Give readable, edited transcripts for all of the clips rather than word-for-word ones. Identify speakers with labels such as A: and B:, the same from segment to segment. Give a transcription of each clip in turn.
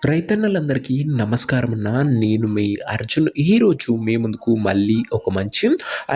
A: రైతన్నలందరికీ నమస్కారం అన్న. నేను మీ అర్జున్. ఈరోజు మీ ముందుకు మళ్ళీ ఒక మంచి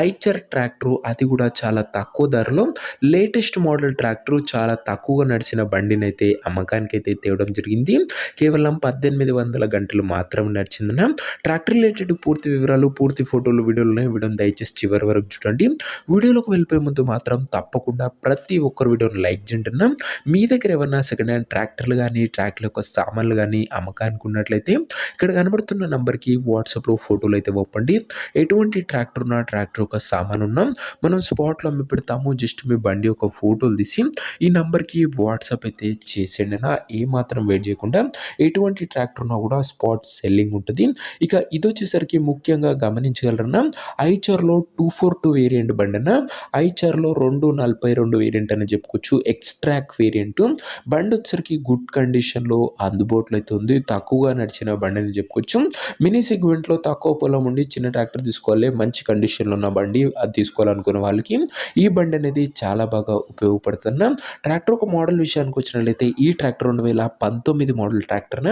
A: ఐచర్ ట్రాక్టర్, అది కూడా చాలా తక్కువ ధరలో లేటెస్ట్ మోడల్ ట్రాక్టర్, చాలా తక్కువగా నడిచిన బండినైతే అమ్మకానికైతే తేవడం జరిగింది. కేవలం 1800 గంటలు మాత్రమే నడిచిందన్న. ట్రాక్టర్ రిలేటెడ్ పూర్తి వివరాలు, పూర్తి ఫోటోలు, వీడియోని దయచేసి చివరి వరకు చూడండి. వీడియోలోకి వెళ్ళిపోయే ముందు మాత్రం తప్పకుండా ప్రతి ఒక్కరు వీడియోని లైక్ చేయండి అన్న. మీ దగ్గర ఏమన్నా సెకండ్ హ్యాండ్ ట్రాక్టర్లు కానీ, ట్రాక్టర్ యొక్క సామాన్లు కానీ అమ్మకానికి ఉన్నట్లయితే ఇక్కడ కనబడుతున్న నంబర్కి వాట్సాప్లో ఫోటోలు అయితే పంపండి. ఎటువంటి ట్రాక్టర్ ఉన్నా, ట్రాక్టర్ యొక్క సామాన్ ఉన్నా మనం స్పాట్లో అమ్మి పెడతాము. జస్ట్ మీ బండి యొక్క ఫోటోలు తీసి ఈ నంబర్కి వాట్సాప్ అయితే చేసేయండి అన్న. ఏమాత్రం వెయిట్ చేయకుండా ఎటువంటి ట్రాక్టర్ ఉన్నా కూడా స్పాట్ సెల్లింగ్ ఉంటుంది. ఇక ఇది వచ్చేసరికి ముఖ్యంగా గమనించగలరన్నా, ఐచర్లో 242 వేరియంట్ బండి అన్న. ఐచర్లో 242 వేరియంట్ అని చెప్పుకోవచ్చు. ఎక్స్ట్రాక్ వేరియంట్ బండి వచ్చేసరికి గుడ్ కండిషన్లో అందుబాటులో అయితే ఉంది. తక్కువగా నడిచిన బండి అని చెప్పుకోవచ్చు. మినీ సెగ్మెంట్లో తక్కువ పొలం ఉండి చిన్న ట్రాక్టర్ తీసుకోవాలి, మంచి కండిషన్లో ఉన్న బండి అది తీసుకోవాలనుకునే వాళ్ళకి ఈ బండి అనేది చాలా బాగా ఉపయోగపడుతున్న ట్రాక్టర్. ఒక మోడల్ విషయానికి వచ్చినట్లయితే ఈ tractor 2019 model tractor,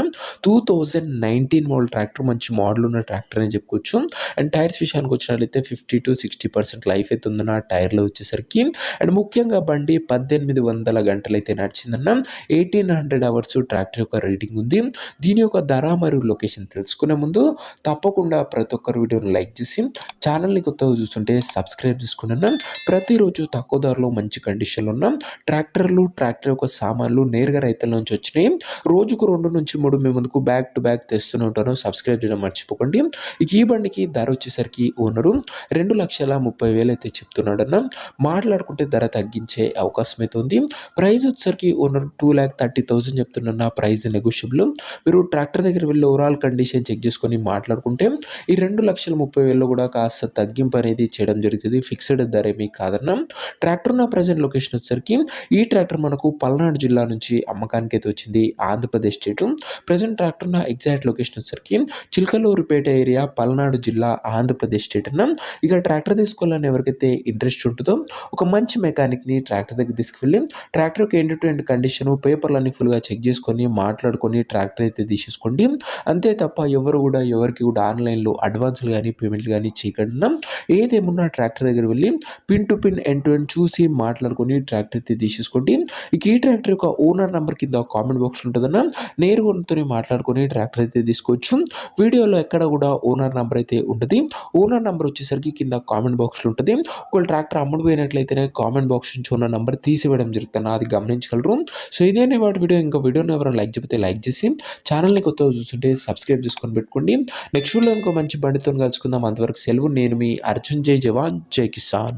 A: 2019 model tractor, మంచి మోడల్ ఉన్న ట్రాక్టర్ అని చెప్పుకోవచ్చు. అండ్ టైర్స్ విషయానికి వచ్చినట్లయితే 50 to 60% లైఫ్ అయితే ఉందన్న టైర్లో వచ్చేసరికి. అండ్ ముఖ్యంగా బండి 1800 గంటలు అయితే నడిచిందన్న. 1800 అవర్స్ ట్రాక్టర్ యొక్క రేటింగ్ ఉంది. దీని యొక్క ధర మరియు లొకేషన్ తెలుసుకునే ముందు తప్పకుండా ప్రతి ఒక్కరు వీడియోని లైక్ చేసి ఛానల్ని కొత్తగా చూస్తుంటే సబ్స్క్రైబ్ చేసుకున్నాను. ప్రతిరోజు తక్కువ ధరలో మంచి కండిషన్లో ఉన్న ట్రాక్టర్లు, ట్రాక్టర్ యొక్క సామాన్లు నేరుగా రైతుల నుంచి వచ్చినాయి. రోజుకు 2 నుంచి 3 మీ ముందుకు బ్యాక్ టు బ్యాక్ తెస్తూనే ఉంటాను. సబ్స్క్రైబ్ చేయడం మర్చిపోకండి. ఇక ఈ బండికి ధర వచ్చేసరికి ఓనరు 2,30,000 అయితే చెప్తున్నాడన్న. మాట్లాడుకుంటే ధర తగ్గించే అవకాశం అయితే ఉంది. ప్రైస్ వచ్చేసరికి ఓనర్ 2,30,000 చెప్తున్నా. Price negotiable. మీరు ట్రాక్టర్ దగ్గర వెళ్ళి ఓవరాల్ కండిషన్ చెక్ చేసుకొని మాట్లాడుకుంటే ఈ 2,30,000 కూడా కాస్త తగ్గింపు అనేది చేయడం జరుగుతుంది. ఫిక్స్డ్ ధర ఏమీ కాదన్న. ట్రాక్టర్ ఉన్న ప్రజెంట్ లొకేషన్ వచ్చేసరికి ఈ ట్రాక్టర్ మనకు పల్నాడు జిల్లా నుంచి అమ్మకానికి అయితే వచ్చింది, ఆంధ్రప్రదేశ్ స్టేట్. ప్రజెంట్ ట్రాక్టర్ ఉన్న ఎగ్జాక్ట్ లొకేషన్ వచ్చేసరికి చిలకలూరుపేట ఏరియా, పల్నాడు జిల్లా, ఆంధ్రప్రదేశ్ స్టేట్ అన్న. ఇక ట్రాక్టర్ తీసుకోవాలని ఎవరికైతే ఇంట్రెస్ట్ ఉంటుందో ఒక మంచి మెకానిక్ని ట్రాక్టర్ దగ్గర తీసుకువెళ్ళి ట్రాక్టర్ యొక్క ఎండ్ టు ఎండ్ కండిషన్, పేపర్లన్నీ ఫుల్గా చెక్ చేసుకొని మాట్లాడుకొని ట్రాక్టర్ అయితే తీసేసుకోండి. అంతే తప్ప ఎవరికి కూడా ఆన్లైన్లో అడ్వాన్స్లు కానీ, పేమెంట్లు కానీ చేయకుండా ఏదేమున్నా ట్రాక్టర్ దగ్గర వెళ్ళి pin to pin, end to end చూసి మాట్లాడుకొని ట్రాక్టర్ అయితే తీసేసుకోండి. ఇక ఈ ట్రాక్టర్ యొక్క ఓనర్ నెంబర్ కింద కామెంట్ బాక్స్ ఉంటుందన్న. నేరుగా ఓనర్తో మాట్లాడుకొని ట్రాక్టర్ అయితే తీసుకోవచ్చు. వీడియోలో ఎక్కడ కూడా ఓనర్ నెంబర్ అయితే ఉంటుంది. ఓనర్ నెంబర్ వచ్చేసరికి కింద కామెంట్ బాక్స్లో ఉంటుంది. ఒకవేళ ట్రాక్టర్ అమ్ముడుపోయినట్లయితేనే కామెంట్ బాక్స్ నుంచి ఉన్న నెంబర్ తీసివేయడం జరుగుతుంది, అది గమనించగలరు. సో ఇదేనే వాటి వీడియో. ఇంకా వీడియోని ఎవరైనా లైక్ చెప్తే లైక్ చేసి ఛానల్ని కొత్తగా చూస్తుంటే సబ్స్క్రైబ్ చేసుకొని పెట్టుకోండి. నెక్స్ట్ వీడియో ఇంకో మంచి బండితో కలుసుకుందాం. అంతవరకు సెలవు. నేను మీ అర్జున్. జై జవాన్, జై కిసాన్.